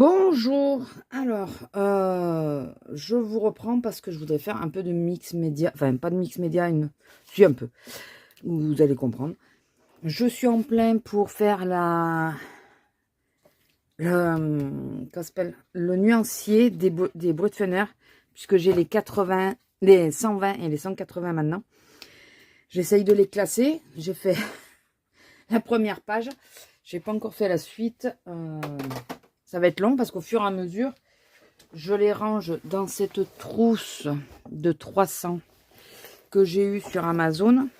Bonjour, alors je vous reprends parce que je voudrais faire un peu de mix média, enfin pas de mix média, si un peu, vous allez comprendre. Je suis en plein pour faire le nuancier des Brutfener, puisque j'ai les 80, les 120 et les 180 maintenant. J'essaye de les classer, j'ai fait la première page, j'ai pas encore fait la suite. Ça va être long parce qu'au fur et à mesure, je les range dans cette trousse de 300 que j'ai eu sur Amazon. Donc,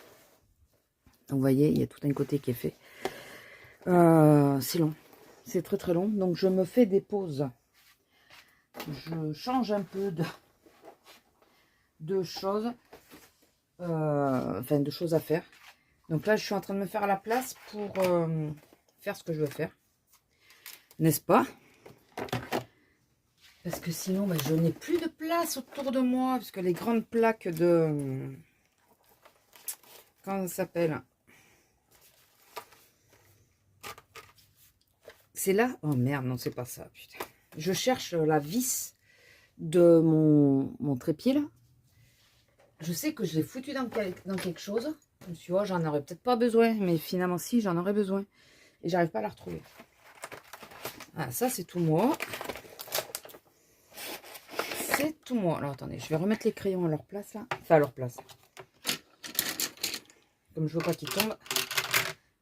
vous voyez, il y a tout un côté qui est fait. C'est long. C'est très très long. Donc, je me fais des pauses. Je change un peu de choses. Enfin, de choses à faire. Donc là, je suis en train de me faire la place pour faire ce que je veux faire. N'est-ce pas? Parce que sinon, je n'ai plus de place autour de moi. Parce que les grandes plaques de... Comment ça s'appelle? C'est là? Oh merde, non, c'est pas ça, putain. Je cherche la vis de mon trépied, là. Je sais que je l'ai foutu dans quelque chose. Je me suis dit, oh, j'en aurais peut-être pas besoin. Mais finalement, si, j'en aurais besoin. Et j'arrive pas à la retrouver. Ah, ça, c'est tout moi. C'est tout moi. Alors, attendez, je vais remettre les crayons à leur place, là. Enfin, à leur place. Comme je veux pas qu'ils tombent,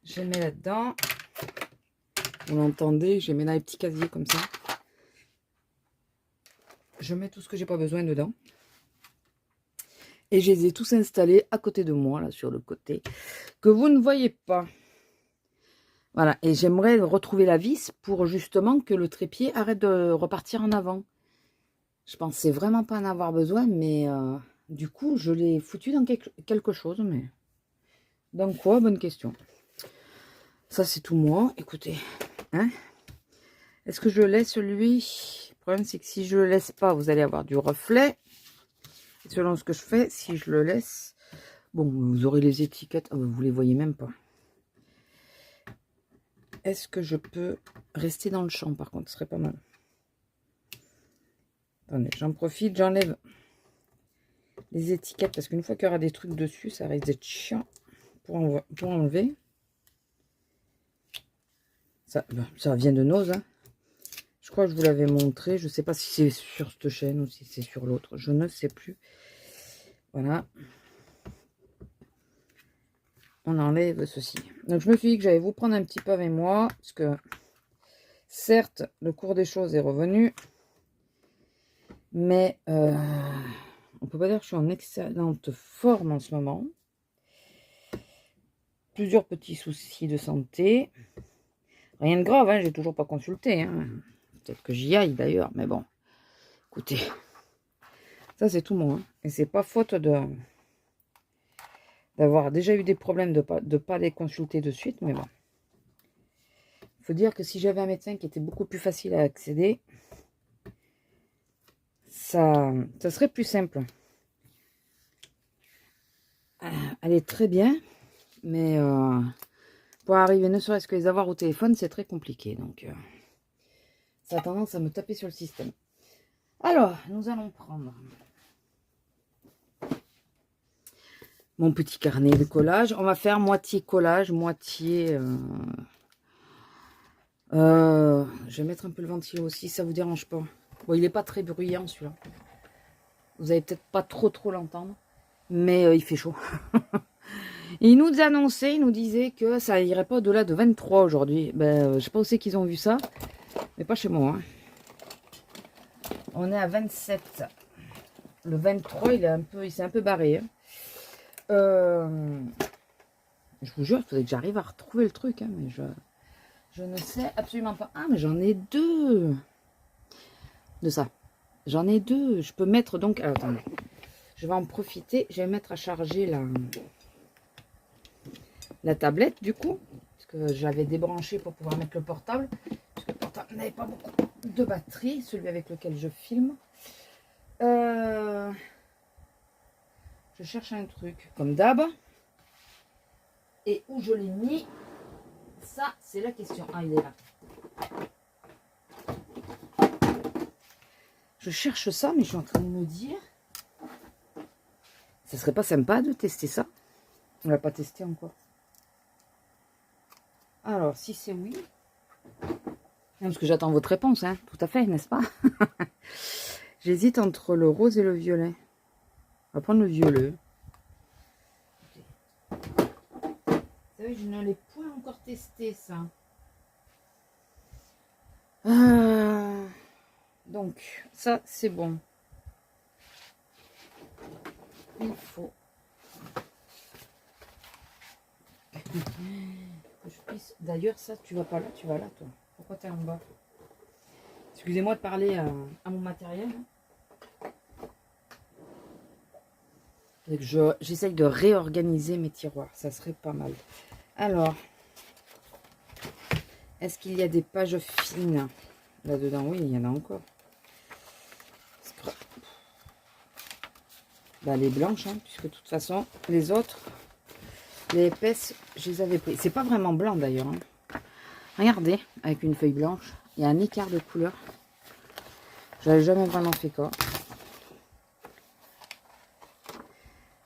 je les mets là-dedans. Vous l'entendez, je les mets dans les petits casiers comme ça. Je mets tout ce que j'ai pas besoin dedans. Et je les ai tous installés à côté de moi, là, sur le côté, que vous ne voyez pas. Voilà, et j'aimerais retrouver la vis pour justement que le trépied arrête de repartir en avant. Je pensais vraiment pas en avoir besoin, mais du coup, je l'ai foutu dans quelque chose. Mais dans quoi? Bonne question. Ça, c'est tout moi. Écoutez, hein? Est-ce que je laisse lui? Le problème, c'est que si je le laisse pas, vous allez avoir du reflet. Selon ce que je fais, si je le laisse, bon, vous aurez les étiquettes, oh, vous les voyez même pas. Est-ce que je peux rester dans le champ, par contre, ce serait pas mal. Attendez, j'en profite, j'enlève les étiquettes, parce qu'une fois qu'il y aura des trucs dessus, ça risque d'être chiant pour enlever. Ça vient de Nose, hein. Je crois que je vous l'avais montré, je sais pas si c'est sur cette chaîne ou si c'est sur l'autre, je ne sais plus. Voilà. On enlève ceci. Donc, je me suis dit que j'allais vous prendre un petit peu avec moi, parce que, certes, le cours des choses est revenu, mais on peut pas dire que je suis en excellente forme en ce moment. Plusieurs petits soucis de santé. Rien de grave, hein, j'ai toujours pas consulté. Hein. Peut-être que j'y aille d'ailleurs, mais bon. Écoutez, ça c'est tout moi. Hein. Et c'est pas faute d'avoir déjà eu des problèmes de pas les consulter de suite, mais bon. Il faut dire que si j'avais un médecin qui était beaucoup plus facile à accéder, ça serait plus simple. Elle est très bien, mais pour arriver ne serait-ce que les avoir au téléphone, c'est très compliqué. Donc, ça a tendance à me taper sur le système. Alors, nous allons prendre mon petit carnet de collage. On va faire moitié collage, moitié... je vais mettre un peu le ventilo aussi, ça vous dérange pas. Bon, il n'est pas très bruyant celui-là. Vous allez peut-être pas trop l'entendre. Mais il fait chaud. Il nous annonçait, il nous disait que ça irait pas au-delà de 23 aujourd'hui. Je sais pas où c'est qu'ils ont vu ça. Mais pas chez moi. Hein. On est à 27. Le 23, il s'est un peu barré. Hein. Je vous jure, il faudrait que j'arrive à retrouver le truc. Hein, mais je ne sais absolument pas. Ah, mais j'en ai deux. De ça. J'en ai deux. Je peux mettre donc... Alors, attendez. Je vais en profiter. Je vais mettre à charger la tablette, du coup. Parce que j'avais débranché pour pouvoir mettre le portable. Parce que le portable n'avait pas beaucoup de batterie. Celui avec lequel je filme. Je cherche un truc, comme d'hab. Et où je l'ai mis, ça, c'est la question. Ah, il est là. Je cherche ça, mais je suis en train de me dire... Ça serait pas sympa de tester ça? On l'a pas testé encore. Alors, si c'est oui... Non, parce que j'attends votre réponse, hein, tout à fait, n'est-ce pas? J'hésite entre le rose et le violet. On va prendre le violet. Vous savez, je ne l'ai point encore testé, ça. Donc, ça, c'est bon. Il faut que je puisse... D'ailleurs, ça, tu vas pas là, tu vas là, toi. Pourquoi tu es en bas? Excusez-moi de parler à mon matériel. J'essaye de réorganiser mes tiroirs. Ça serait pas mal. Alors, est-ce qu'il y a des pages fines là-dedans? Oui, il y en a encore. Bah, les blanches, hein, puisque de toute façon, les autres, les épaisses, je les avais pris. C'est pas vraiment blanc d'ailleurs. Hein. Regardez, avec une feuille blanche, il y a un écart de couleur. J'avais jamais vraiment fait quoi.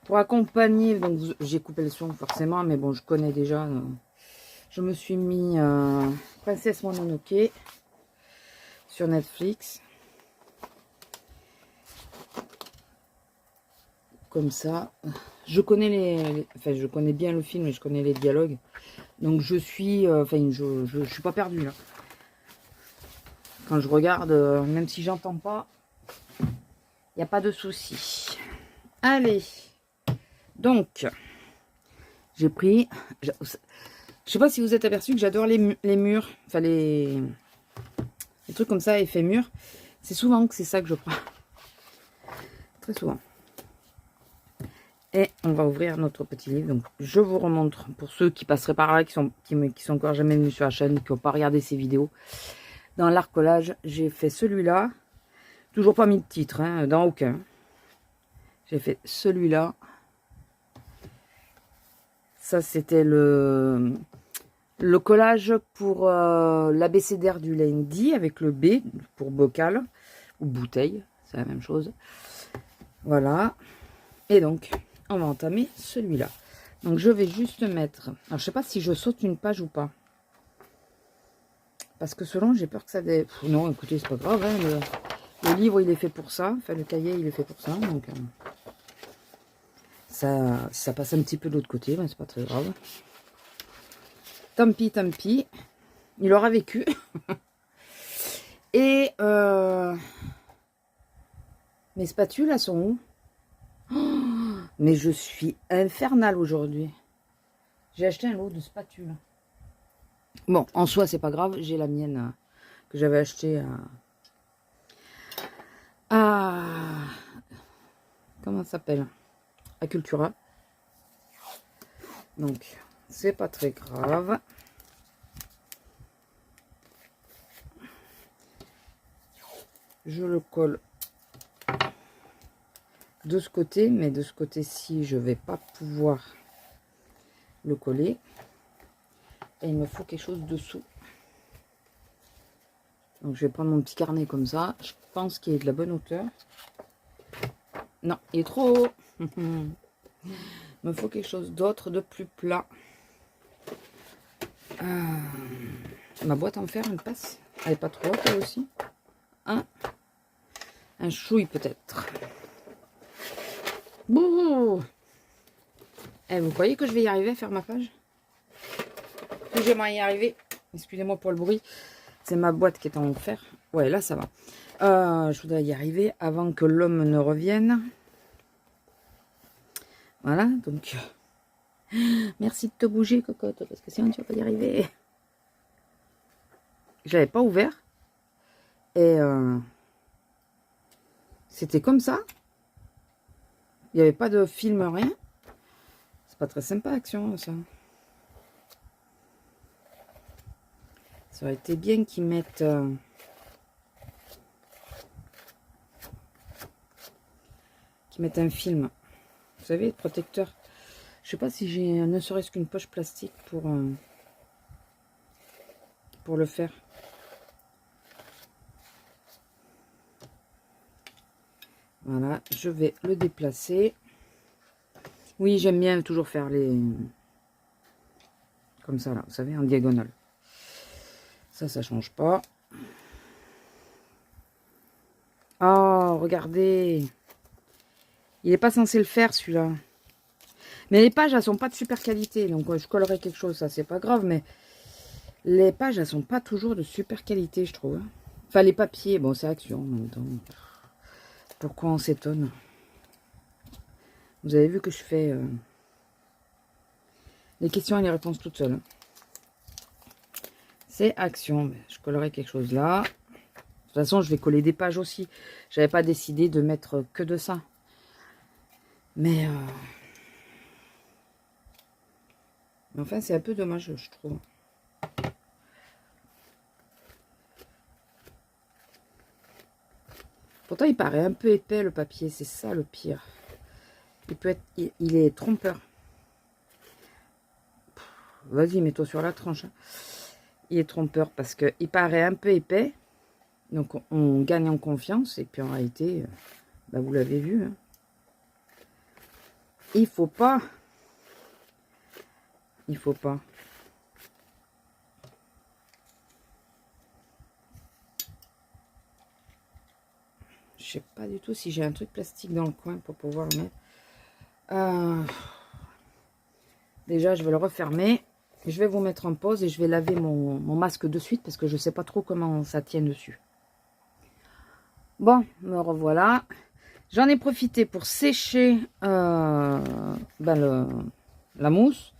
Pour accompagner, donc j'ai coupé le son forcément, mais bon, je connais déjà. Je me suis mis Princesse Mononoke sur Netflix. Comme ça. Je connais enfin, je connais bien le film et je connais les dialogues. Donc je suis, enfin, je suis pas perdue là. Quand je regarde, même si j'entends pas, il n'y a pas de souci. Allez. Donc, j'ai pris... Je sais pas si vous êtes aperçu que j'adore les murs. Enfin, les trucs comme ça, effet mur. C'est souvent que c'est ça que je prends. Très souvent. Et on va ouvrir notre petit livre. Donc, je vous remontre pour ceux qui passeraient par là, qui sont encore jamais venus sur la chaîne, qui n'ont pas regardé ces vidéos. Dans l'art collage, j'ai fait celui-là. Toujours pas mis de titre, hein, dans aucun. J'ai fait celui-là. Ça, c'était le collage pour l'abécédaire du lundi avec le B pour bocal ou bouteille. C'est la même chose. Voilà. Et donc, on va entamer celui-là. Donc, je vais juste mettre... Alors, je sais pas si je saute une page ou pas. Parce que selon, j'ai peur que ça... Non, écoutez, c'est pas grave. Hein, le livre, il est fait pour ça. Enfin, le cahier, il est fait pour ça. Donc, ça passe un petit peu de l'autre côté. Mais c'est pas très grave. Tant pis, tant pis. Il aura vécu. Et mes spatules, elles sont où? Oh, mais je suis infernale aujourd'hui. J'ai acheté un lot de spatules. Bon, en soi, c'est pas grave. J'ai la mienne que j'avais achetée à... Comment ça s'appelle? À Cultura. Donc, c'est pas très grave. Je le colle de ce côté, mais de ce côté-ci, je vais pas pouvoir le coller. Et il me faut quelque chose dessous. Donc, je vais prendre mon petit carnet comme ça. Je pense qu'il est de la bonne hauteur. Non, il est trop haut. Il me faut quelque chose d'autre, de plus plat. Ma boîte en fer, elle passe. Elle n'est pas trop haute, elle aussi. Un chouille, peut-être. Bon. Eh, vous croyez que je vais y arriver à faire ma page? Que j'aimerais y arriver. Excusez-moi pour le bruit. C'est ma boîte qui est en fer. Ouais, là, ça va. Je voudrais y arriver avant que l'homme ne revienne. Voilà, donc... Merci de te bouger, cocotte, parce que sinon, tu vas pas y arriver. Je l'avais pas ouvert. Et... c'était comme ça. Il n'y avait pas de film, rien. C'est pas très sympa, Action, ça. Ça aurait été bien qu'ils mettent... un film. Vous savez, protecteur. Je sais pas si j'ai ne serait-ce qu'une poche plastique pour le faire. Voilà, je vais le déplacer. Oui, j'aime bien toujours faire les... Comme ça, là, vous savez, en diagonale. Ça change pas. Oh, regardez. Il n'est pas censé le faire, celui-là. Mais les pages, elles sont pas de super qualité. Donc, je collerai quelque chose, ça, c'est pas grave. Mais les pages, elles sont pas toujours de super qualité, je trouve. Enfin, les papiers, bon, c'est Action en même temps. Pourquoi on s'étonne? Vous avez vu que je fais les questions et les réponses toutes seules. C'est Action. Je collerai quelque chose là. De toute façon, je vais coller des pages aussi. J'avais pas décidé de mettre que de ça. Mais enfin, c'est un peu dommage, je trouve. Pourtant, il paraît un peu épais, le papier. C'est ça, le pire. Il est trompeur. Vas-y, mets-toi sur la tranche. Hein. Il est trompeur parce qu'il paraît un peu épais. Donc, on gagne en confiance. Et puis, en réalité, bah, vous l'avez vu. Hein. Il faut pas. Il faut pas. Je sais pas du tout si j'ai un truc plastique dans le coin pour pouvoir le mettre. Déjà, je vais le refermer. Je vais vous mettre en pause et je vais laver mon masque de suite parce que je ne sais pas trop comment ça tient dessus. Bon, me revoilà. J'en ai profité pour sécher la mousse.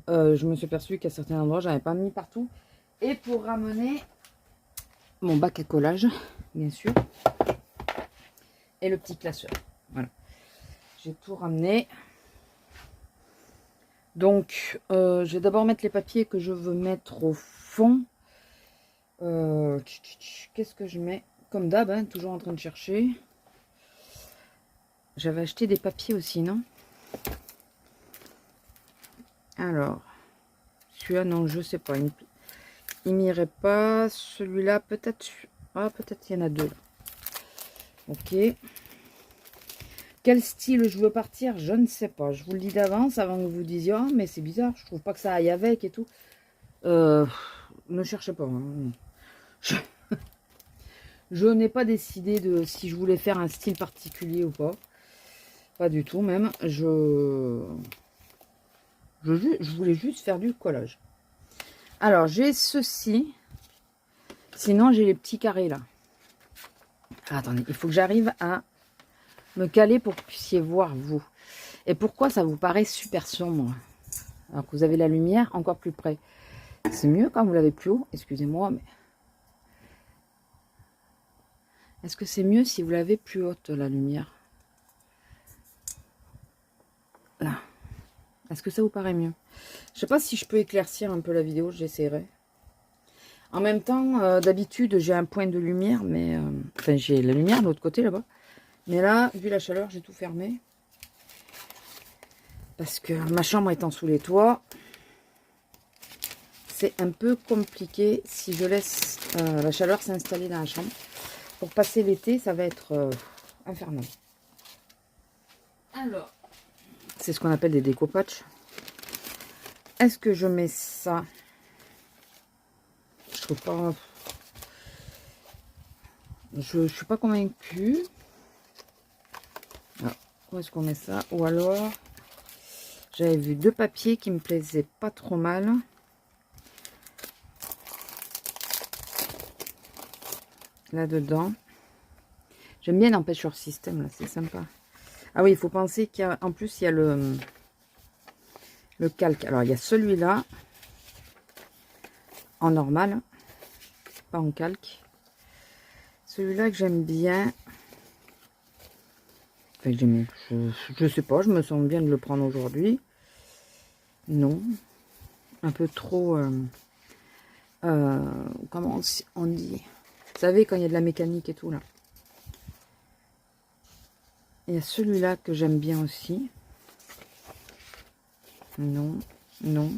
Je me suis aperçue qu'à certains endroits, je n'avais pas mis partout. Et pour ramener mon bac à collage, bien sûr. Et le petit classeur. Voilà. J'ai tout ramené. Donc, je vais d'abord mettre les papiers que je veux mettre au fond. Qu'est-ce que je mets? Comme d'hab, hein, toujours en train de chercher. J'avais acheté des papiers aussi, non? Alors, celui-là, non, je sais pas. Il m'irait pas. Celui-là, peut-être... Ah, peut-être il y en a deux, là. Ok. Quel style je veux partir? Je ne sais pas. Je vous le dis d'avance, avant que vous disiez, oh, mais c'est bizarre, je trouve pas que ça aille avec et tout. Ne cherchez pas. Hein. Je n'ai pas décidé de si je voulais faire un style particulier ou pas. Pas du tout même. Je voulais juste faire du collage. Alors, j'ai ceci. Sinon, j'ai les petits carrés là. Ah, attendez, il faut que j'arrive à me caler pour que vous puissiez voir vous. Et pourquoi ça vous paraît super sombre? Alors que vous avez la lumière encore plus près. C'est mieux quand vous l'avez plus haut. Excusez-moi, mais... Est-ce que c'est mieux si vous l'avez plus haute, la lumière? Là. Est-ce que ça vous paraît mieux? Je sais pas si je peux éclaircir un peu la vidéo, j'essaierai. En même temps, d'habitude, j'ai un point de lumière, mais... enfin, j'ai la lumière de l'autre côté, là-bas. Mais là, vu la chaleur, j'ai tout fermé. Parce que ma chambre étant sous les toits, c'est un peu compliqué si je laisse la chaleur s'installer dans la chambre. Pour passer l'été, ça va être infernal. Alors, c'est ce qu'on appelle des découpatchs. Est-ce que je mets ça? Je trouve pas... Je suis pas convaincue. Alors, où est-ce qu'on met ça? Ou alors, j'avais vu deux papiers qui me plaisaient pas trop mal. Là-dedans. J'aime bien l'empêcheur système, là, c'est sympa. Ah oui, il faut penser qu'en plus, il y a le calque. Alors, il y a celui-là, en normal, pas en calque. Celui-là que j'aime bien. Enfin, je sais pas, je me sens bien de le prendre aujourd'hui. Non. Un peu trop... comment on dit? Vous savez, quand il y a de la mécanique et tout, là. Il y a celui-là que j'aime bien aussi. Non, non.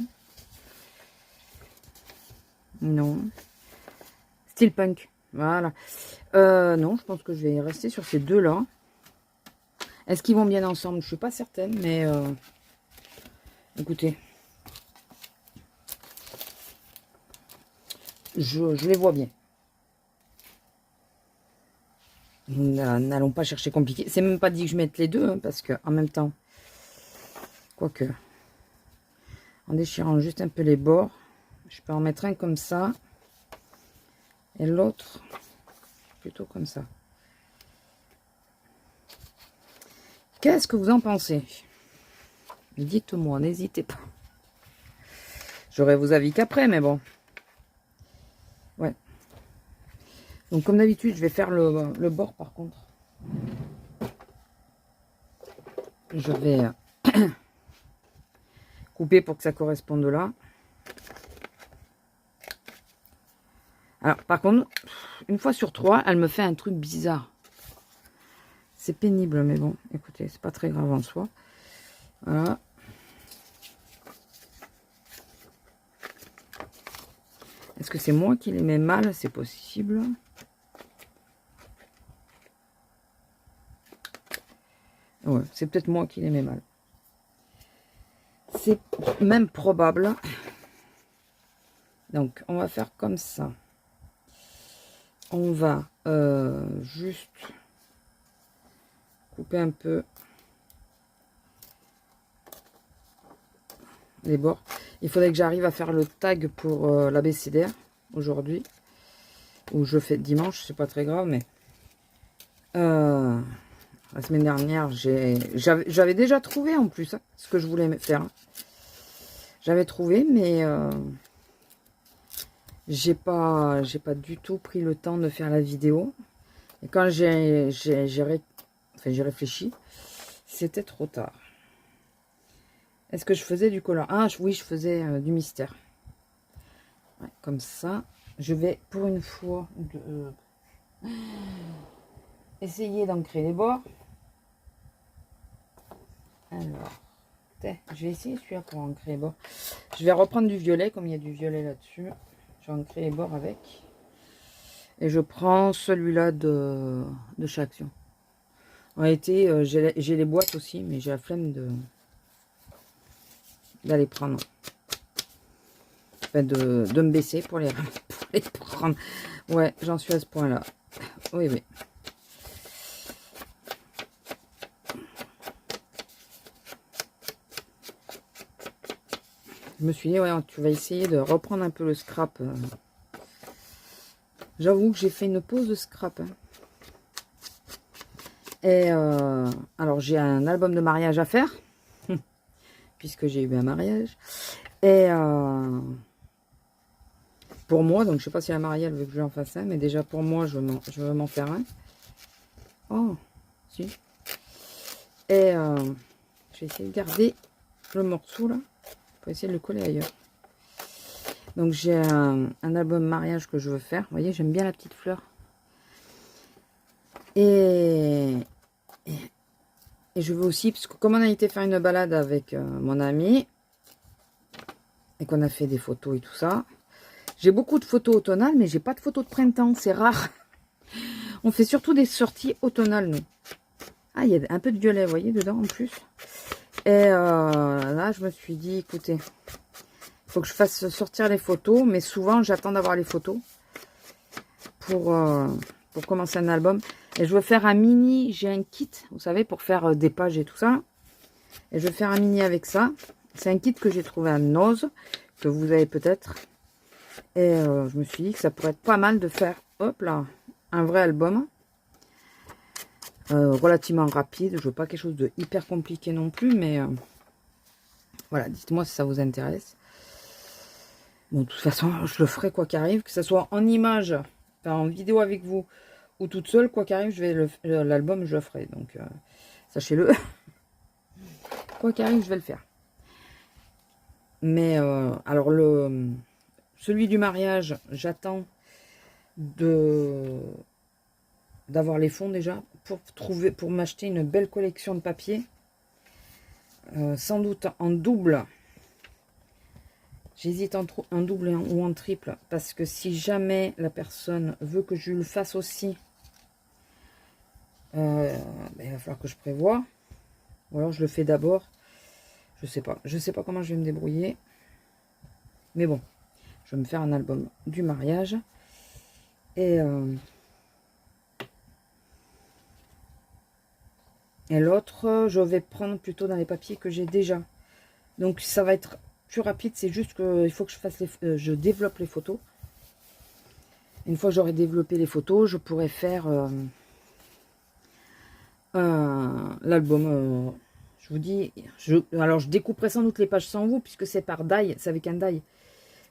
Non. Style punk. Voilà. Non, je pense que je vais rester sur ces deux-là. Est-ce qu'ils vont bien ensemble? Je suis pas certaine, mais écoutez, je les vois bien. N'allons pas chercher compliqué. C'est même pas dit que je mette les deux, hein, parce que en même temps, quoique, en déchirant juste un peu les bords, je peux en mettre un comme ça et l'autre plutôt comme ça. Qu'est-ce que vous en pensez? Dites-moi, n'hésitez pas. J'aurai vos avis qu'après, mais bon. Ouais. Donc, comme d'habitude, je vais faire le bord, par contre. Je vais couper pour que ça corresponde là. Alors, par contre, une fois sur 3, elle me fait un truc bizarre. C'est pénible, mais bon, écoutez, c'est pas très grave en soi. Voilà. Est-ce que c'est moi qui les mets mal? C'est possible. Ouais, c'est peut-être moi qui les mets mal. C'est même probable. Donc, on va faire comme ça. On va juste couper un peu les bords. Il faudrait que j'arrive à faire le tag pour l'abécédaire aujourd'hui. Ou je fais dimanche, c'est pas très grave, mais la semaine dernière, j'avais déjà trouvé en plus hein, ce que je voulais faire. J'avais trouvé, mais j'ai pas du tout pris le temps de faire la vidéo. Et quand j'ai réfléchi, c'était trop tard. Est-ce que je faisais du collant? Ah oui, je faisais du mystère. Ouais, comme ça, je vais pour une fois essayer d'ancrer les bords. Alors, je vais essayer celui-là pour ancrer les bords. Je vais reprendre du violet, comme il y a du violet là-dessus. Je vais ancrer les bords avec. Et je prends celui-là de chez Action. En réalité, j'ai les boîtes aussi, mais j'ai la flemme d'aller prendre. Enfin, de me baisser pour les prendre. Ouais, j'en suis à ce point-là. Oui, oui. Je me suis dit, ouais, tu vas essayer de reprendre un peu le scrap. J'avoue que j'ai fait une pause de scrap. Hein. Et alors, j'ai un album de mariage à faire. Puisque j'ai eu un mariage. Et pour moi, donc je sais pas si la mariage veut que j'en fasse un, mais déjà pour moi, je veux m'en faire un. Oh, si. Et je vais essayer de garder le morceau là. Pour essayer de le coller ailleurs. Donc j'ai un album mariage que je veux faire. Vous voyez, j'aime bien la petite fleur. Et je veux aussi, parce que comme on a été faire une balade avec mon ami, et qu'on a fait des photos et tout ça, j'ai beaucoup de photos automnales, mais j'ai pas de photos de printemps, c'est rare. On fait surtout des sorties automnales, nous. Ah, il y a un peu de violet, vous voyez, dedans en plus. Et là, je me suis dit, écoutez, il faut que je fasse sortir les photos, mais souvent, j'attends d'avoir les photos pour commencer un album. Et je veux faire un mini, j'ai un kit, vous savez, pour faire des pages et tout ça. Et je vais faire un mini avec ça. C'est un kit que j'ai trouvé à Noz, que vous avez peut-être. Et je me suis dit que ça pourrait être pas mal de faire, hop là, un vrai album. Relativement rapide. Je veux pas quelque chose de hyper compliqué non plus, mais voilà, dites-moi si ça vous intéresse. Bon, de toute façon, je le ferai quoi qu'arrive, que ce soit en image, enfin, en vidéo avec vous, ou toute seule, quoi qu'arrive, je vais l'album, je le ferai. Donc, sachez-le. Quoi qu'arrive, je vais le faire. Mais, alors, celui du mariage, j'attends d'avoir les fonds déjà, pour m'acheter une belle collection de papier. Sans doute en double. J'hésite entre en double ou en triple, parce que si jamais la personne veut que je le fasse aussi, il va falloir que je prévoie. Ou alors je le fais d'abord. Je sais pas. Je sais pas comment je vais me débrouiller. Mais bon, je vais me faire un album du mariage. Et l'autre, je vais prendre plutôt dans les papiers que j'ai déjà. Donc ça va être plus rapide. C'est juste qu'il faut que je fasse je développe les photos. Une fois que j'aurai développé les photos, je pourrai faire l'album. Je vous dis, alors je découperai sans doute les pages sans vous, puisque c'est par die, c'est avec un die.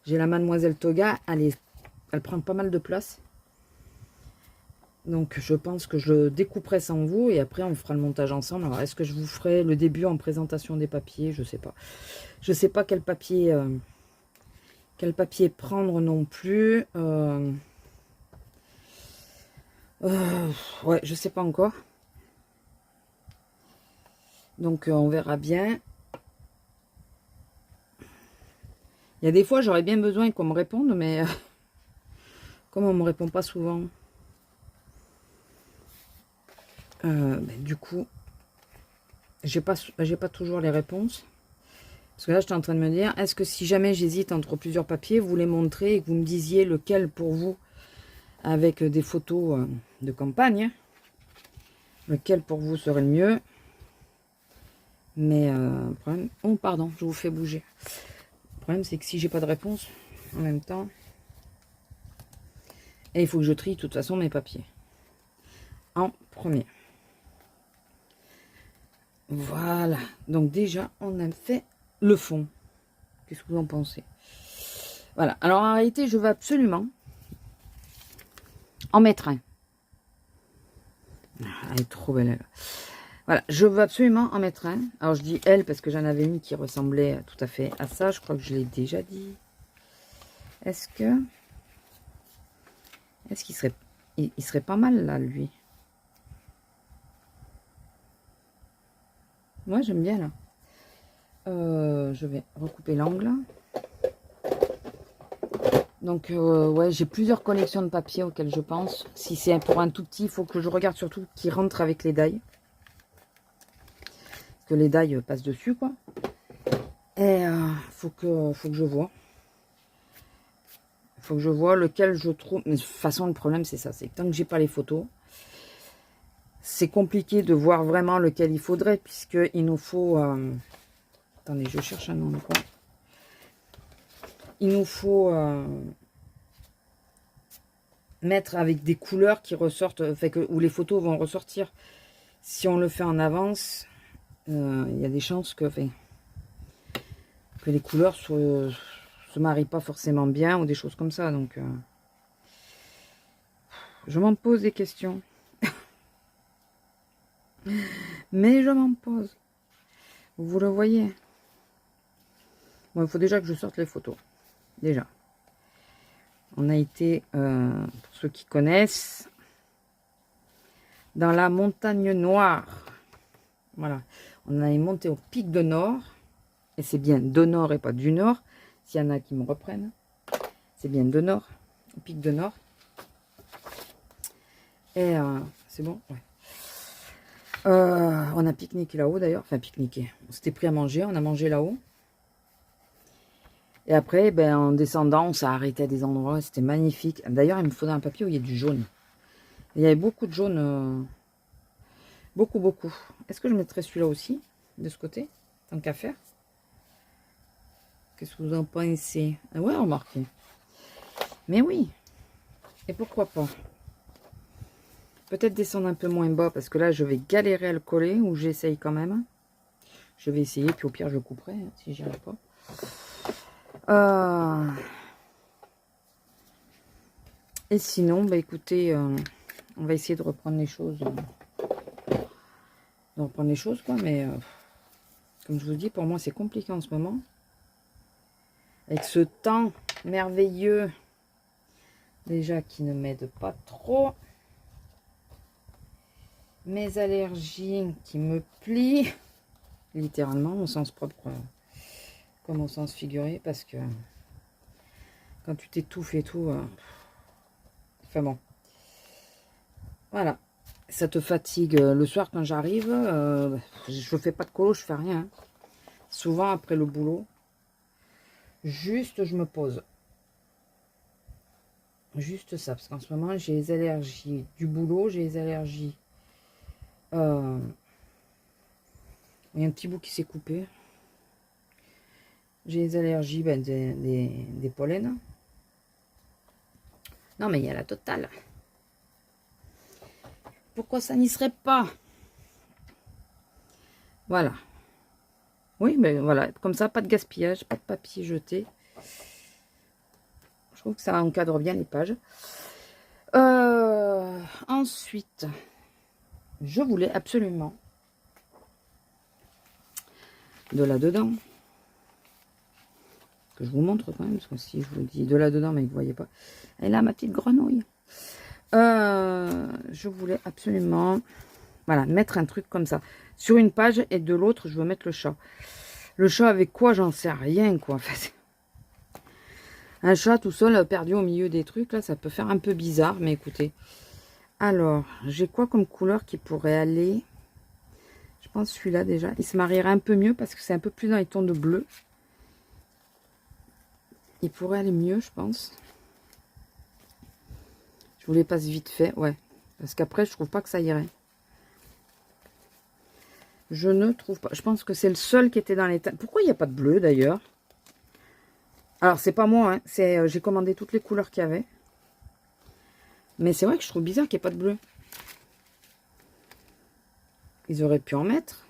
J'ai la Mademoiselle Toga, elle prend pas mal de place. Donc je pense que je découperai sans vous, et après on fera le montage ensemble. Alors est-ce que je vous ferai le début en présentation des papiers? Je sais pas. Je sais pas quel papier prendre non plus. Ouais, je sais pas encore. Donc on verra bien. Il y a des fois j'aurais bien besoin qu'on me réponde, mais comme on me répond pas souvent, du coup, j'ai pas toujours les réponses. Parce que là, j'étais en train de me dire, est-ce que si jamais j'hésite entre plusieurs papiers, vous les montrez et que vous me disiez lequel pour vous, avec des photos de campagne, lequel pour vous serait le mieux. Mais le problème... Oh, pardon, je vous fais bouger. Le problème, c'est que si j'ai pas de réponse, en même temps... Et il faut que je trie, de toute façon, mes papiers. En premier. Voilà. Donc déjà, on a fait le fond. Qu'est-ce que vous en pensez? Voilà. Alors, en réalité, je veux absolument en mettre un. Elle est trop belle, elle. Voilà, je veux absolument en mettre un. Alors, je dis elle parce que j'en avais une qui ressemblait tout à fait à ça. Je crois que je l'ai déjà dit. Est-ce qu'il serait... Il serait pas mal, là, lui. Moi, j'aime bien, là. Je vais recouper l'angle. Donc, ouais, j'ai plusieurs collections de papier auxquelles je pense. Si c'est pour un tout petit, il faut que je regarde surtout qu'il rentre avec les dailles. Que les dailles passent dessus, quoi. Et faut que je vois. Il faut que je vois lequel je trouve. Mais de toute façon, le problème, c'est ça. C'est que tant que j'ai pas les photos, c'est compliqué de voir vraiment lequel il faudrait, puisqu'il nous faut... Attendez, je cherche un endroit. Il nous faut mettre avec des couleurs qui ressortent, fait où les photos vont ressortir. Si on le fait en avance, il y a des chances que les couleurs se marient pas forcément bien ou des choses comme ça. Donc, je m'en pose des questions. Mais je m'en pose. Vous le voyez. Bon, il faut déjà que je sorte les photos. Déjà. On a été, pour ceux qui connaissent, dans la montagne noire. Voilà. On est monté au pic de Nord. Et c'est bien de Nord et pas du Nord. S'il y en a qui me reprennent. C'est bien de Nord. Au pic de Nord. Et c'est bon? Ouais. On a pique-niqué là-haut d'ailleurs. Enfin, pique-niqué. On s'était pris à manger. On a mangé là-haut. Et après, ben, en descendant, on s'est arrêté à des endroits. C'était magnifique. D'ailleurs, il me faudrait un papier où il y a du jaune. Il y avait beaucoup de jaune. Beaucoup, beaucoup. Est-ce que je mettrais celui-là aussi, de ce côté, tant qu'à faire? Qu'est-ce que vous en pensez? Ah ouais, remarquez. Mais oui. Et pourquoi pas? Peut-être descendre un peu moins bas, parce que là, je vais galérer à le coller, ou j'essaye quand même. Je vais essayer, puis au pire, je couperai, hein, si j'y arrive pas. Et sinon, bah écoutez, on va essayer de reprendre les choses. Quoi, mais comme je vous dis, pour moi, c'est compliqué en ce moment. Avec ce temps merveilleux, déjà, qui ne m'aide pas trop. Mes allergies qui me plient, littéralement, au sens propre, comme au sens figuré, parce que quand tu t'étouffes et tout, enfin bon. Voilà. ça te fatigue. Le soir, quand j'arrive, je fais pas de colo, je fais rien. Hein. Souvent, après le boulot, juste, je me pose. Juste ça, parce qu'en ce moment, j'ai les allergies du boulot, j'ai les allergies. Il y a un petit bout qui s'est coupé. J'ai les allergies des pollens. Non, mais il y a la totale. Pourquoi ça n'y serait pas? Voilà. Oui, mais voilà, comme ça, pas de gaspillage, pas de papier jeté. Je trouve que ça encadre bien les pages. Ensuite, je voulais absolument de là-dedans. Que je vous montre quand même, parce que si je vous dis de là-dedans, mais vous ne voyez pas. Et là, ma petite grenouille. Je voulais absolument, voilà, mettre un truc comme ça. Sur une page et de l'autre, je veux mettre le chat. Le chat avec quoi? J'en sais rien, quoi. En fait. Un chat tout seul, perdu au milieu des trucs, là, ça peut faire un peu bizarre, mais écoutez. Alors, j'ai quoi comme couleur qui pourrait aller? Je pense celui-là, déjà. Il se marierait un peu mieux, parce que c'est un peu plus dans les tons de bleu. Il pourrait aller mieux, je pense. Je vous les passe vite fait, ouais. Parce qu'après, je trouve pas que ça irait. Je ne trouve pas. Je pense que c'est le seul qui était dans les... Pourquoi il n'y a pas de bleu, d'ailleurs? Alors, c'est pas moi, hein. J'ai commandé toutes les couleurs qu'il y avait. Mais c'est vrai que je trouve bizarre qu'il n'y ait pas de bleu. Ils auraient pu en mettre.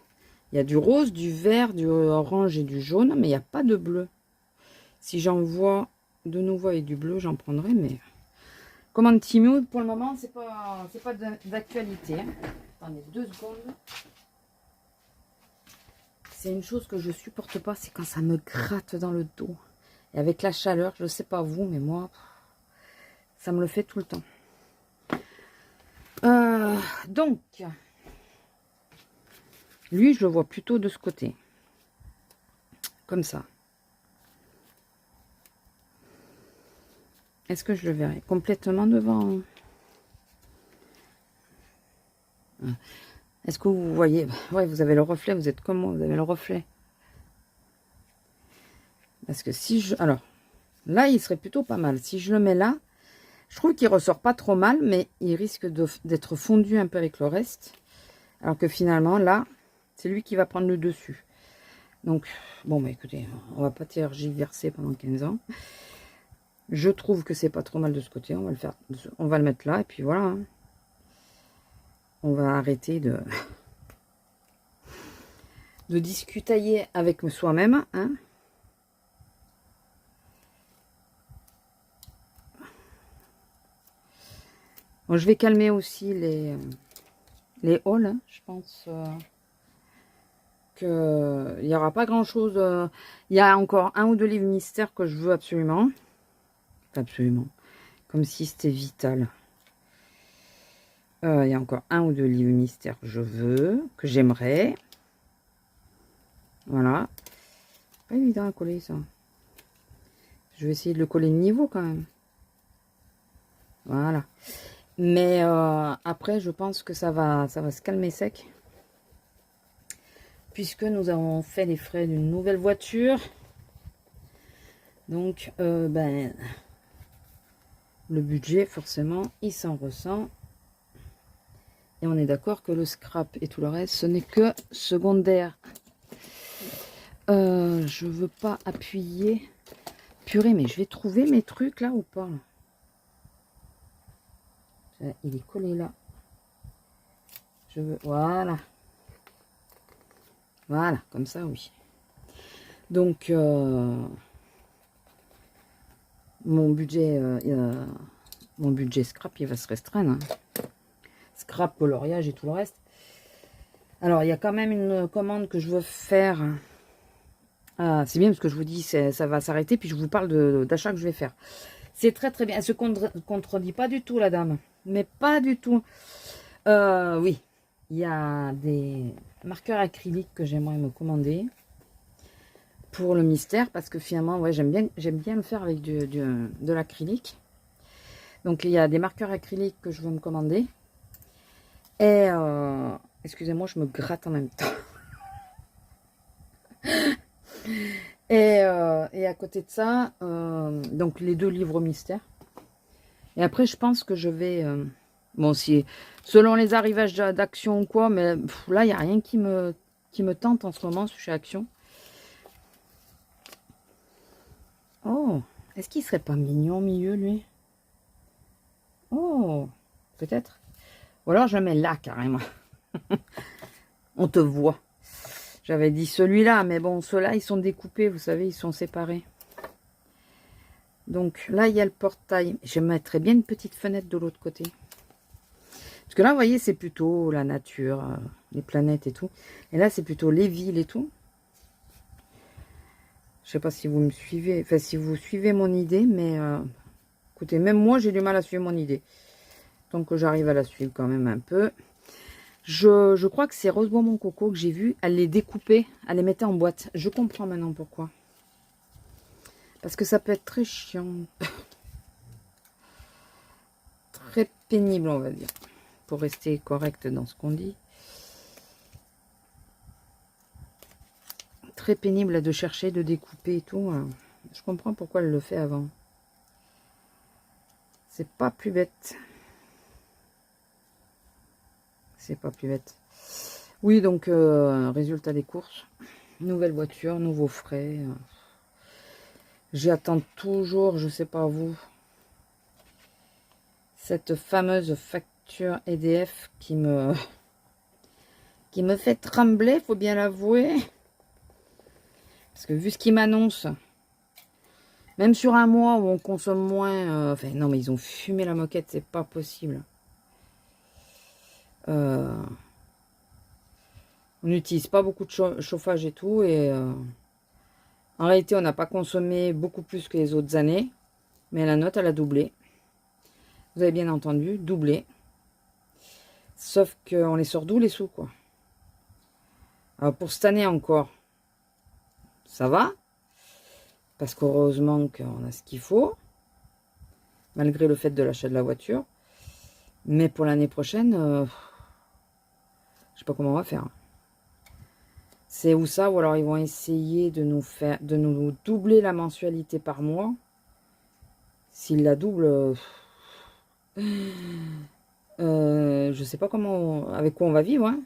Il y a du rose, du vert, du orange et du jaune, mais il n'y a pas de bleu. Si j'en vois de nouveau avec du bleu, j'en prendrai, mais... Commande Temu, pour le moment, c'est pas d'actualité. Hein. Attendez 2 secondes. C'est une chose que je supporte pas, c'est quand ça me gratte dans le dos. Et avec la chaleur, je sais pas vous, mais moi, ça me le fait tout le temps. Donc, lui, je le vois plutôt de ce côté. Comme ça. Est-ce que je le verrai complètement devant? Est-ce que vous voyez? Ouais, vous avez le reflet, vous êtes comme moi, vous avez le reflet. Parce que si je... Alors, là, il serait plutôt pas mal. Si je le mets là, je trouve qu'il ressort pas trop mal, mais il risque d'être fondu un peu avec le reste. Alors que finalement, là, c'est lui qui va prendre le dessus. Donc, bon, bah écoutez, on va pas tergiverser pendant 15 ans. Je trouve que c'est pas trop mal de ce côté. On va le faire, on va le mettre là, et puis voilà. Hein. On va arrêter de discutailler avec soi-même. Hein. Bon, je vais calmer aussi les hauls. Hein. Je pense qu'il n'y aura pas grand-chose. Il y a encore 1 ou 2 livres mystères que je veux absolument. Absolument. Comme si c'était vital. Il y a encore 1 ou 2 livres mystères que je veux, que j'aimerais. Voilà. Pas évident à coller ça. Je vais essayer de le coller de niveau quand même. Voilà. Mais après, je pense que ça va se calmer sec. Puisque nous avons fait les frais d'une nouvelle voiture. Donc, ben, le budget, forcément, il s'en ressent. Et on est d'accord que le scrap et tout le reste, ce n'est que secondaire. Je veux pas appuyer. Purée, mais je vais trouver mes trucs là ou pas? Il est collé là. Je veux... Voilà. Voilà, comme ça, oui. Donc, mon budget scrap, il va se restreindre. Hein. Scrap, coloriage et tout le reste. Alors, il y a quand même une commande que je veux faire. Ah, c'est bien parce que je vous dis, ça va s'arrêter, puis je vous parle d'achat que je vais faire. C'est très très bien. Elle se contredit pas du tout, la dame. Mais pas du tout. Oui, il y a des marqueurs acryliques que j'aimerais me commander pour le mystère, parce que finalement, ouais, j'aime bien le faire avec de l'acrylique. Donc, il y a des marqueurs acryliques que je veux me commander. Et, excusez-moi, je me gratte en même temps. Et à côté de ça, donc les 2 livres mystères. Et après, je pense que je vais... bon, si selon les arrivages d'Action ou quoi, mais là, il n'y a rien qui me tente en ce moment chez Action. Oh, est-ce qu'il serait pas mignon au milieu, lui? Oh, peut-être. Ou alors, je le mets là, carrément. On te voit. J'avais dit celui-là, mais bon, ceux-là, ils sont découpés, vous savez, ils sont séparés. Donc, là, il y a le portail. Je mettrais bien une petite fenêtre de l'autre côté. Parce que là, vous voyez, c'est plutôt la nature, les planètes et tout. Et là, c'est plutôt les villes et tout. Je sais pas si vous me suivez, enfin, si vous suivez mon idée, mais écoutez, même moi, j'ai du mal à suivre mon idée. Donc, j'arrive à la suivre quand même un peu. Je crois que c'est Rosebois mon coco que j'ai vu. Elle les découpait, elle les mettait en boîte. Je comprends maintenant pourquoi. Parce que ça peut être très chiant. Très pénible, on va dire. Pour rester correct dans ce qu'on dit. Très pénible de chercher, de découper et tout. Je comprends pourquoi elle le fait avant. C'est pas plus bête. C'est pas plus bête. Oui, donc, résultat des courses. Nouvelle voiture, nouveaux frais. J'attends toujours, je sais pas vous, cette fameuse facture EDF qui me fait trembler, faut bien l'avouer. Parce que vu ce qu'ils m'annoncent, même sur un mois où on consomme moins, enfin non mais ils ont fumé la moquette, c'est pas possible. On n'utilise pas beaucoup de chauffage et tout, et en réalité on n'a pas consommé beaucoup plus que les autres années, mais la note elle a doublé. Vous avez bien entendu, doublé. Sauf qu'on les sort d'où les sous, quoi. Alors pour cette année encore, ça va. Parce qu'heureusement qu'on a ce qu'il faut. Malgré le fait de l'achat de la voiture. Mais pour l'année prochaine, je sais pas comment on va faire. C'est où ça, ou alors ils vont essayer de nous doubler la mensualité par mois. S'ils la doublent, je sais pas comment, avec quoi on va vivre, hein.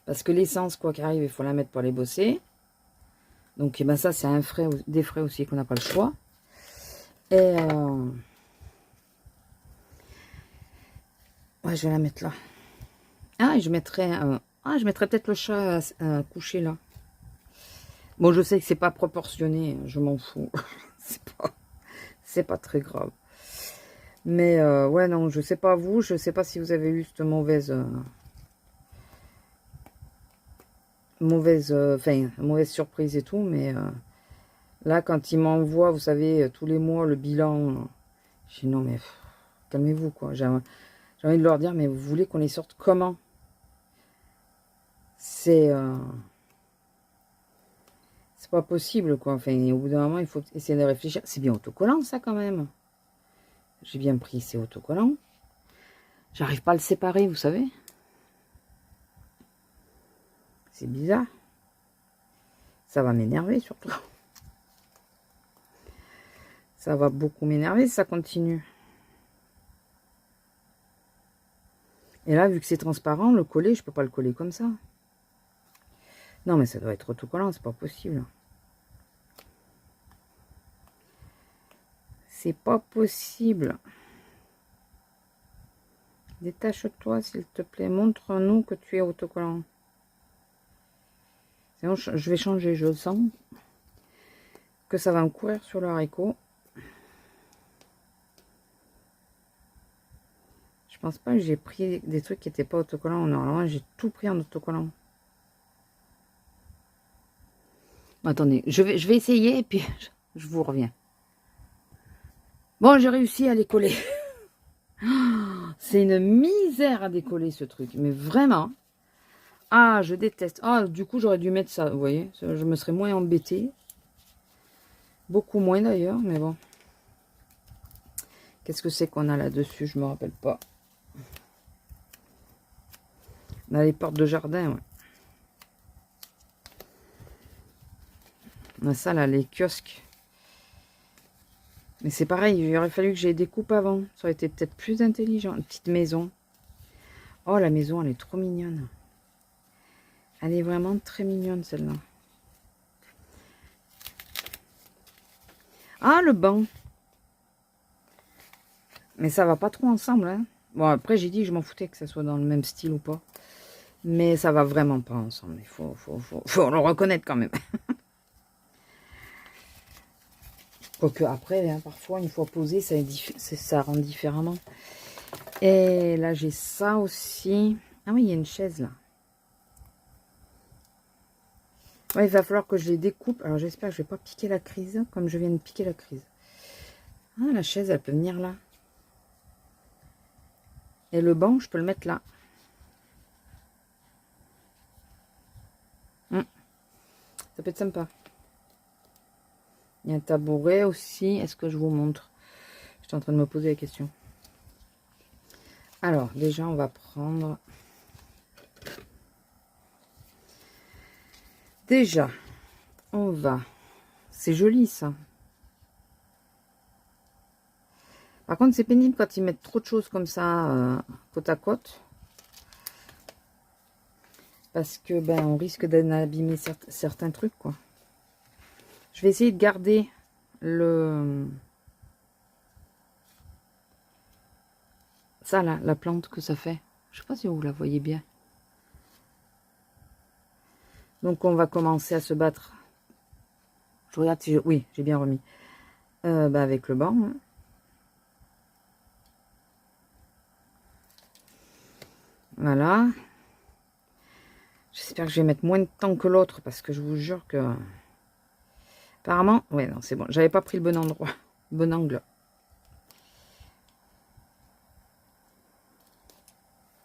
Parce que l'essence, quoi qu'il arrive, il faut la mettre pour aller bosser. Donc, eh ben ça, c'est des frais aussi qu'on n'a pas le choix. Et ouais, je vais la mettre là. Ah, et je mettrai peut-être le chat couché là. Bon, je sais que c'est pas proportionné, je m'en fous. c'est pas très grave. Mais ouais, non, je sais pas vous, je sais pas si vous avez eu cette mauvaise surprise et tout, mais là, quand il m'envoie, vous savez, tous les mois, le bilan, je dis non, mais calmez-vous, quoi. J'ai envie de leur dire, mais vous voulez qu'on les sorte comment? C'est pas possible, quoi. Enfin, au bout d'un moment, il faut essayer de réfléchir. C'est bien autocollant, ça, quand même. J'ai bien pris, c'est autocollant. J'arrive pas à le séparer, vous savez. C'est bizarre. Ça va m'énerver, surtout. Ça va beaucoup m'énerver si ça continue. Et là, vu que c'est transparent, le coller, je peux pas le coller comme ça. Non, mais ça doit être autocollant, c'est pas possible. C'est pas possible. Détache-toi, s'il te plaît. Montre-nous que tu es autocollant. Sinon, je vais changer, je le sens. Que ça va me courir sur le haricot. Je pense pas que j'ai pris des trucs qui n'étaient pas autocollants. Normalement, j'ai tout pris en autocollant. Attendez, je vais essayer et puis je vous reviens. Bon, j'ai réussi à les coller. C'est une misère à décoller ce truc. Mais vraiment. Ah, je déteste. Ah, du coup, j'aurais dû mettre ça. Vous voyez, je me serais moins embêtée. Beaucoup moins d'ailleurs, mais bon. Qu'est-ce que c'est qu'on a là-dessus? Je me rappelle pas. Dans les portes de jardin, ouais. On a ça là, les kiosques. Mais c'est pareil, il aurait fallu que j'ai des coupes avant. Ça aurait été peut-être plus intelligent. Une petite maison. Oh, la maison, elle est trop mignonne. Elle est vraiment très mignonne, celle-là. Ah, le banc. Mais ça va pas trop ensemble, hein. Bon, après, j'ai dit que je m'en foutais que ça soit dans le même style ou pas. Mais ça va vraiment pas ensemble. Il faut le reconnaître quand même. Quoique après, hein, parfois, une fois posé, ça rend différemment. Et là, j'ai ça aussi. Ah oui, il y a une chaise là. Ouais, il va falloir que je les découpe. Alors, j'espère que je vais pas piquer la crise, comme je viens de piquer la crise. Ah, la chaise, elle peut venir là. Et le banc, je peux le mettre là. Ça peut être sympa. Il y a un tabouret aussi. Est-ce que je vous montre? J'étais en train de me poser la question. Alors, déjà, on va prendre... Déjà, on va... C'est joli, ça. Par contre, c'est pénible quand ils mettent trop de choses comme ça, côte à côte. Parce que, ben, on risque d'en abîmer certains trucs, quoi. Je vais essayer de garder le... Ça, là, la plante que ça fait. Je sais pas si vous la voyez bien. Donc, on va commencer à se battre. Je regarde si je... Oui, j'ai bien remis. Ben, avec le banc. Hein. Voilà. J'espère que je vais mettre moins de temps que l'autre parce que je vous jure que... Apparemment... Ouais, non, c'est bon. J'avais pas pris le bon endroit. Le bon angle.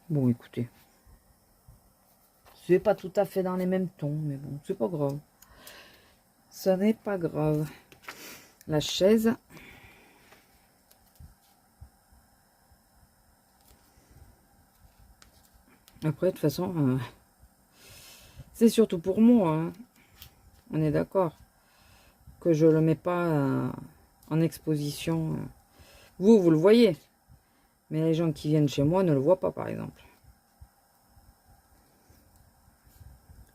Bon, écoutez. C'est pas tout à fait dans les mêmes tons, mais bon, c'est pas grave. Ce n'est pas grave. La chaise. Après, de toute façon, c'est surtout pour moi. Hein. On est d'accord. Que je le mets pas en exposition. Vous, vous le voyez. Mais les gens qui viennent chez moi ne le voient pas, par exemple.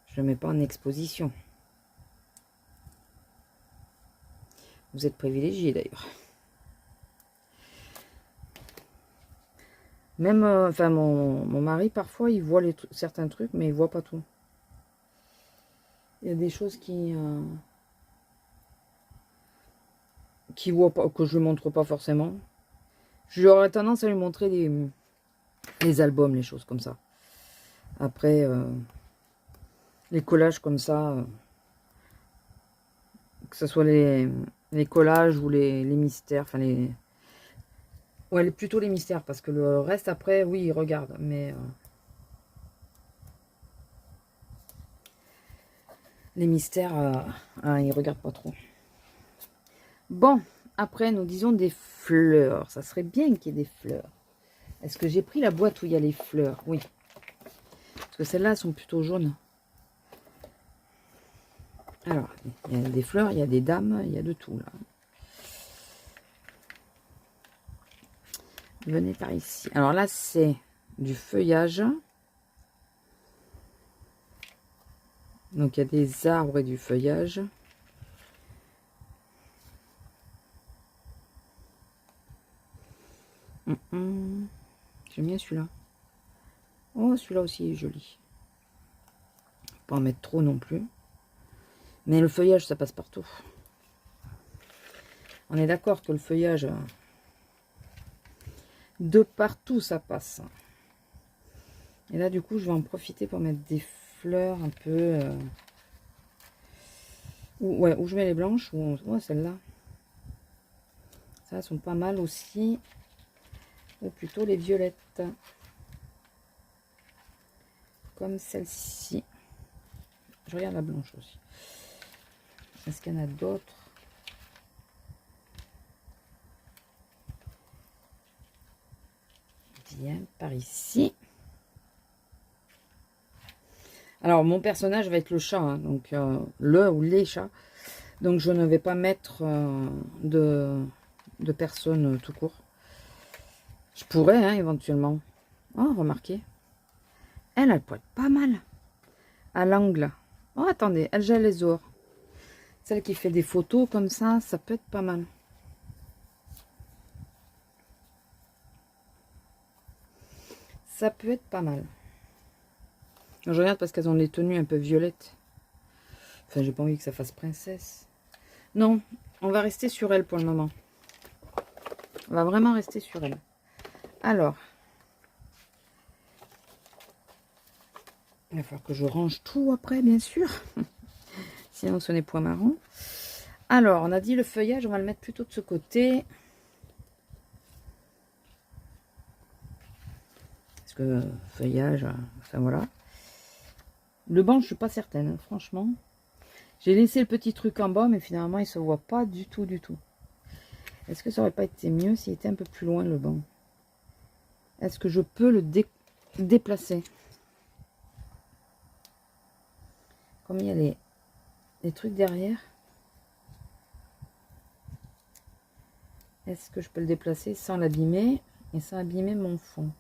Je le mets pas en exposition. Vous êtes privilégiés, d'ailleurs. Même, enfin, mon mari, parfois, il voit certains trucs, mais il voit pas tout. Il y a des choses qui voit pas, que je ne montre pas forcément. J'aurais tendance à lui montrer les albums, les choses comme ça. Après, les collages comme ça, que ce soit les collages ou les mystères, enfin les... Ouais, plutôt les mystères, parce que le reste, après, oui, il regarde, mais... les mystères, il regarde pas trop. Bon, après, nous disons des fleurs. Ça serait bien qu'il y ait des fleurs. Est-ce que j'ai pris la boîte où il y a les fleurs? Oui. Parce que celles-là sont plutôt jaunes. Alors, il y a des fleurs, il y a des dames, il y a de tout, là. Venez par ici. Alors là, c'est du feuillage. Donc, il y a des arbres et du feuillage. J'aime bien celui-là. Oh, celui-là aussi est joli. Pas en mettre trop non plus. Mais le feuillage, ça passe partout. On est d'accord que le feuillage, de partout, ça passe. Et là, du coup, je vais en profiter pour mettre des fleurs un peu... ouais, où je mets les blanches, ou celles-là. Ça, sont pas mal aussi. Ou plutôt les violettes. Comme celle-ci. Je regarde la blanche aussi. Est-ce qu'il y en a d'autres? Viens par ici. Alors, mon personnage va être le chat, hein, donc le ou les chats. Donc, je ne vais pas mettre de personne tout court. Je pourrais, hein, éventuellement. Oh, remarquez. Elle peut être pas mal. À l'angle. Oh, attendez, elle gèle les ors. Celle qui fait des photos comme ça peut être pas mal. Ça peut être pas mal. Je regarde parce qu'elles ont des tenues un peu violettes. Enfin, j'ai pas envie que ça fasse princesse. Non, on va rester sur elle pour le moment. On va vraiment rester sur elle. Alors, il va falloir que je range tout après, bien sûr. Sinon, ce n'est point marrant. Alors, on a dit le feuillage, on va le mettre plutôt de ce côté. Parce que feuillage, enfin voilà. Le banc, je suis pas certaine, hein, franchement. J'ai laissé le petit truc en bas, mais finalement, il se voit pas du tout, du tout. Est-ce que ça aurait pas été mieux s'il était un peu plus loin, le banc? Est-ce que je peux le déplacer? Comme il y a les trucs derrière. Est-ce que je peux le déplacer sans l'abîmer et sans abîmer mon fond?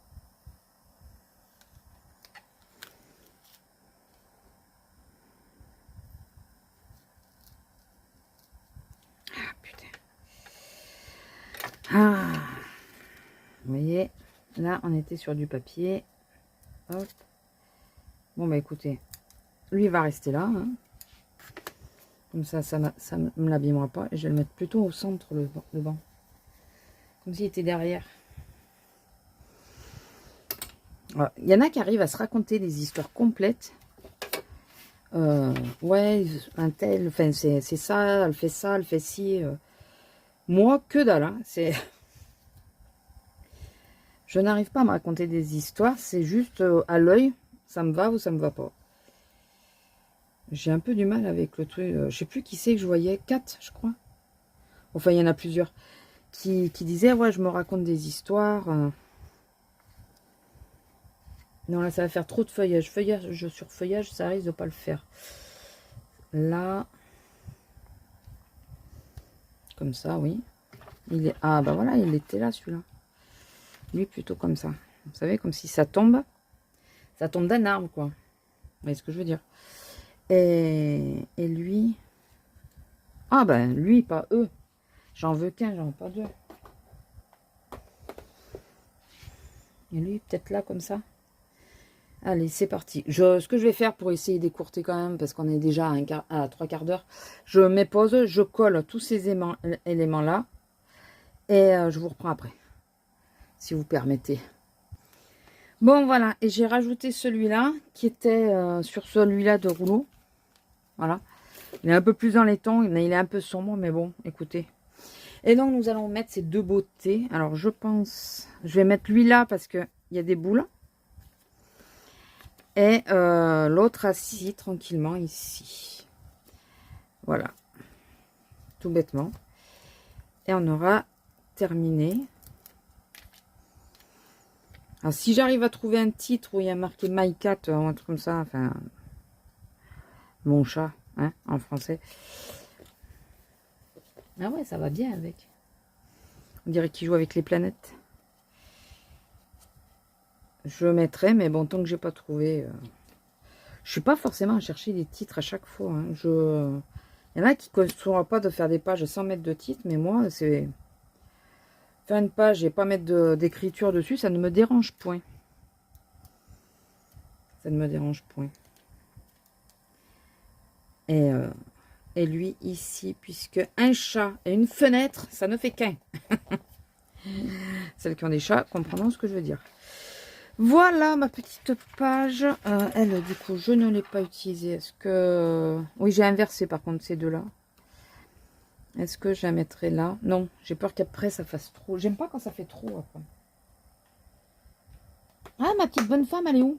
Ah, putain. Ah, vous voyez, là, on était sur du papier. Hop. Bon, bah écoutez, lui, il va rester là. Hein. Comme ça ne me l'abîmera pas. Et je vais le mettre plutôt au centre, le banc. Comme s'il était derrière. Il y en a qui arrivent à se raconter des histoires complètes. Ouais, un tel, enfin, c'est ça, elle fait ci. Moi, que dalle. Hein, je n'arrive pas à me raconter des histoires. C'est juste à l'œil, ça me va ou ça me va pas. J'ai un peu du mal avec le truc. Je sais plus qui c'est que je voyais. 4, je crois. Enfin, il y en a plusieurs. Qui disaient, ouais, je me raconte des histoires. Non, là, ça va faire trop de feuillage. Feuillage sur feuillage, ça risque de pas le faire. Là. Comme ça, oui. Il est... Ah, bah voilà, il était là, celui-là. Lui, plutôt comme ça. Vous savez, comme si ça tombe. Ça tombe d'un arbre, quoi. Vous voyez ce que je veux dire? Et lui... Ah, ben, lui, pas eux. J'en veux qu'un, j'en veux pas deux. Et lui, peut-être là, comme ça. Allez, c'est parti. Ce que je vais faire pour essayer d'écourter quand même, parce qu'on est déjà à 3/4 d'heure, je mets pause, je colle tous ces éléments-là, et je vous reprends après, si vous permettez. Bon, voilà, et j'ai rajouté celui-là, qui était sur celui-là de rouleau. Voilà. Il est un peu plus dans les tons, il est un peu sombre, mais bon, écoutez. Et donc, nous allons mettre ces deux beautés. Alors, je pense... Je vais mettre lui là, parce qu'il y a des boules. Et l'autre assis tranquillement ici. Voilà. Tout bêtement. Et on aura terminé. Alors, si j'arrive à trouver un titre où il y a marqué My Cat ou un truc comme ça, enfin... Mon chat, hein, en français. Ah ouais, ça va bien avec. On dirait qu'il joue avec les planètes. Je mettrai, mais bon, tant que j'ai pas trouvé... Je suis pas forcément à chercher des titres à chaque fois. Hein. Il y en a qui ne sauront pas de faire des pages sans mettre de titre, mais moi, c'est... Faire une page et pas mettre d'écriture dessus, ça ne me dérange point. Ça ne me dérange point. Et lui, ici, puisque un chat et une fenêtre, ça ne fait qu'un. Celles qui ont des chats comprendront ce que je veux dire. Voilà ma petite page. Elle, du coup, je ne l'ai pas utilisée. Est-ce que... Oui, j'ai inversé par contre ces deux-là. Est-ce que je la mettrai là? Non, j'ai peur qu'après ça fasse trop. J'aime pas quand ça fait trop après. Ah, ma petite bonne femme, elle est où?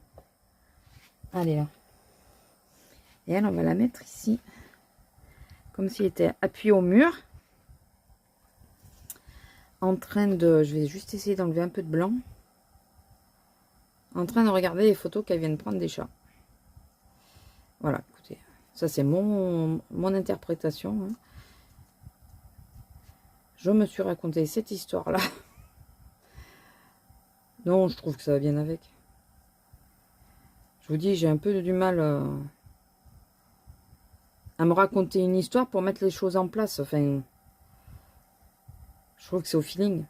Allez, là. Et elle, on va la mettre ici. Comme s'il était appuyé au mur. En train de... Je vais juste essayer d'enlever un peu de blanc. En train de regarder les photos qu'elle vient de prendre des chats. Voilà, écoutez, ça c'est mon interprétation. Hein. Je me suis raconté cette histoire-là. Non, je trouve que ça va bien avec. Je vous dis, j'ai un peu du mal à me raconter une histoire pour mettre les choses en place. Enfin, je trouve que c'est au feeling.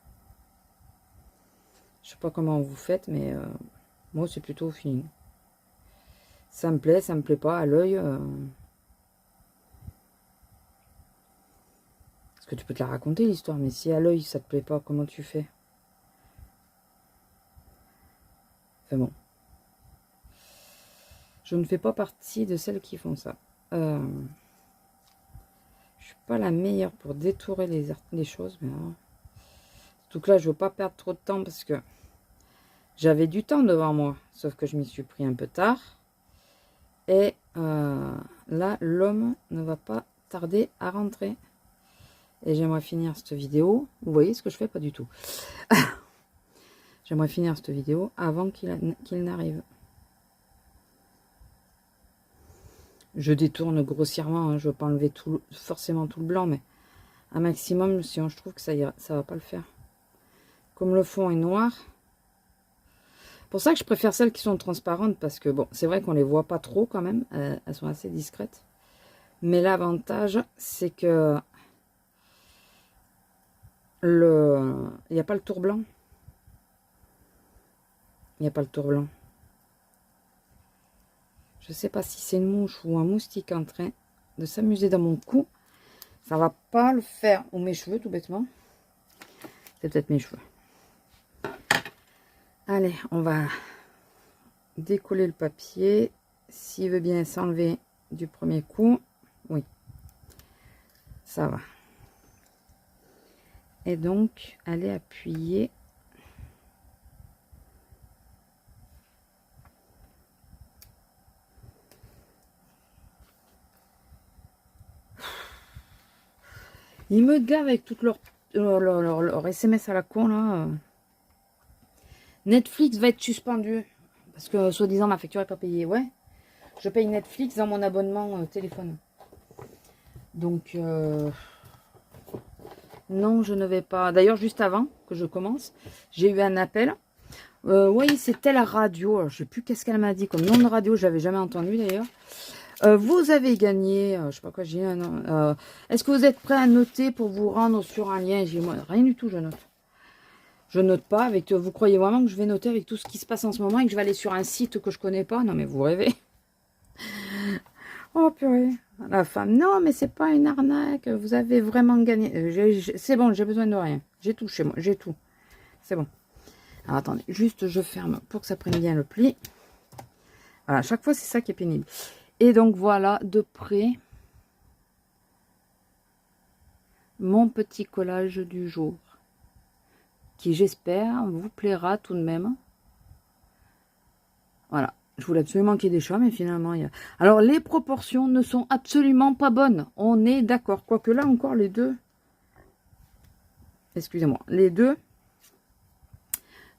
Je sais pas comment vous faites, mais moi, c'est plutôt au feeling. Ça me plaît pas à l'œil. Parce que tu peux te la raconter, l'histoire, mais si à l'œil, ça te plaît pas, comment tu fais? Enfin bon. Je ne fais pas partie de celles qui font ça. Je suis pas la meilleure pour détourer les choses, mais surtout que là, je veux pas perdre trop de temps parce que j'avais du temps devant moi, sauf que je m'y suis pris un peu tard. Et là, l'homme ne va pas tarder à rentrer. Et j'aimerais finir cette vidéo. Vous voyez ce que je fais? Pas du tout. J'aimerais finir cette vidéo avant qu'il n'arrive. Je détourne grossièrement, hein, je ne veux pas enlever forcément tout le blanc, mais un maximum, sinon je trouve que ça ne va pas le faire. Comme le fond est noir. Pour ça que je préfère celles qui sont transparentes, parce que bon, c'est vrai qu'on ne les voit pas trop quand même, elles sont assez discrètes. Mais l'avantage, c'est que il n'y a pas le tour blanc. Il n'y a pas le tour blanc. Je ne sais pas si c'est une mouche ou un moustique en train de s'amuser dans mon cou. Ça va pas le faire. Ou mes cheveux, tout bêtement. C'est peut-être mes cheveux. Allez, on va décoller le papier. S'il veut bien s'enlever du premier coup. Oui. Ça va. Et donc, allez appuyer. Ils me gavent avec toutes leur SMS à la con, là. Netflix va être suspendu. Parce que, soi-disant, ma facture n'est pas payée. Ouais. Je paye Netflix dans mon abonnement téléphone. Donc, non, je ne vais pas. D'ailleurs, juste avant que je commence, j'ai eu un appel. Oui, c'est telle radio. Alors, je ne sais plus qu'est-ce qu'elle m'a dit comme nom de radio. Je n'avais jamais entendu, d'ailleurs. Vous avez gagné, je sais pas quoi, j'ai un. Est-ce que vous êtes prêt à noter pour vous rendre sur un lien? J'ai moi rien du tout, je note. Je note pas avec. Vous croyez vraiment que je vais noter avec tout ce qui se passe en ce moment et que je vais aller sur un site que je connais pas? Non mais vous rêvez. Oh purée. La femme, non mais c'est pas une arnaque. Vous avez vraiment gagné. C'est bon, j'ai besoin de rien. J'ai tout chez moi, j'ai tout. C'est bon. Alors attendez, juste je ferme pour que ça prenne bien le pli. Voilà, à chaque fois c'est ça qui est pénible. Et donc voilà de près mon petit collage du jour qui j'espère vous plaira tout de même. Voilà, je voulais absolument qu'il y ait des chats mais finalement il y a... Alors les proportions ne sont absolument pas bonnes, on est d'accord, quoique là encore les deux, excusez-moi, les deux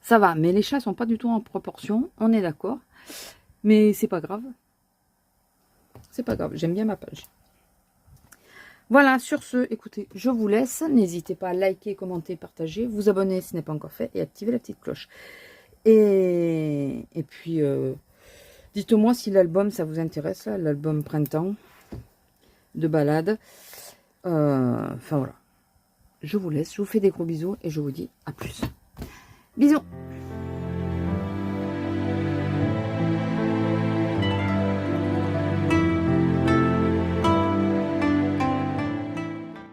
ça va, mais les chats sont pas du tout en proportion, on est d'accord, mais c'est pas grave. C'est pas grave, j'aime bien ma page. Voilà, sur ce, écoutez, je vous laisse. N'hésitez pas à liker, commenter, partager, vous abonner si ce n'est pas encore fait et activer la petite cloche. Et puis, dites-moi si l'album, ça vous intéresse, l'album Printemps de balade. Enfin, voilà. Je vous laisse, je vous fais des gros bisous et je vous dis à plus. Bisous!